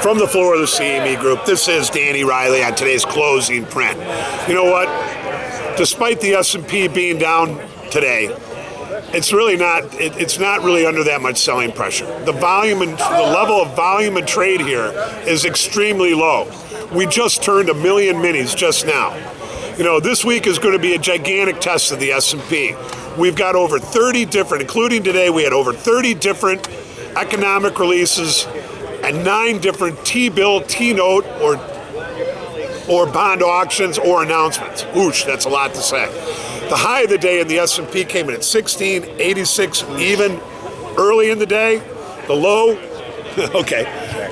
From the floor of the CME Group, this is Danny Riley on today's closing print. You know what? Despite the S&P being down today, it's really not. It's not really under that much selling pressure. The volume and the level of volume and trade here is extremely low. We just turned 1 million minis just now. You know, this week is going to be a gigantic test of the S&P. We've got over 30 different, including today, we had over 30 different economic releases and 9 different T-bill, T-note, or bond auctions or announcements. Oosh, that's a lot to say. The high of the day in the S&P came in at 1686 even early in the day. The low,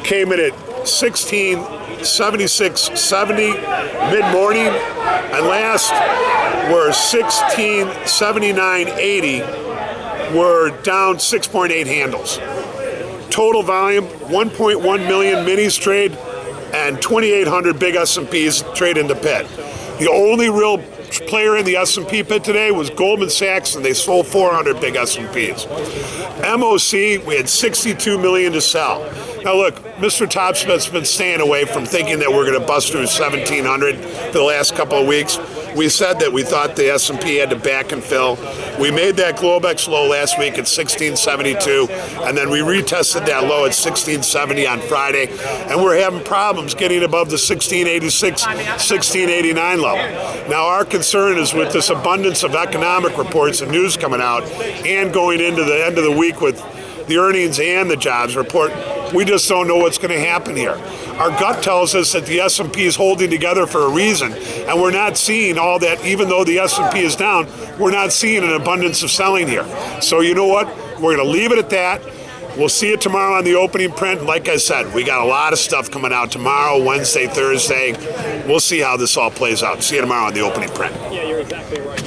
came in at 1676.70 mid-morning, and last were 1679.80. We're down 6.8 handles. Total volume, 1.1 million minis trade and 2,800 big S&Ps trade in the pit. The only real player in the S&P pit today was Goldman Sachs, and they sold 400 big S&Ps. MOC, we had 62 million to sell. Now look, MrTopStep's been staying away from thinking that we're going to bust through 1,700 for the last couple of weeks. We said that we thought the S&P had to back and fill. We made that Globex low last week at 1672, and then we retested that low at 1670 on Friday, and we're having problems getting above the 1686, 1689 level. Now our concern is with this abundance of economic reports and news coming out, and going into the end of the week with the earnings and the jobs report, we just don't know what's going to happen here. Our gut tells us that the S&P is holding together for a reason, and we're not seeing all that. Even though the S&P is down, we're not seeing an abundance of selling here. So you know what? We're going to leave it at that. We'll see you tomorrow on the opening print. Like I said, we got a lot of stuff coming out tomorrow, Wednesday, Thursday. We'll see how this all plays out. See you tomorrow on the opening print. Yeah, you're exactly right.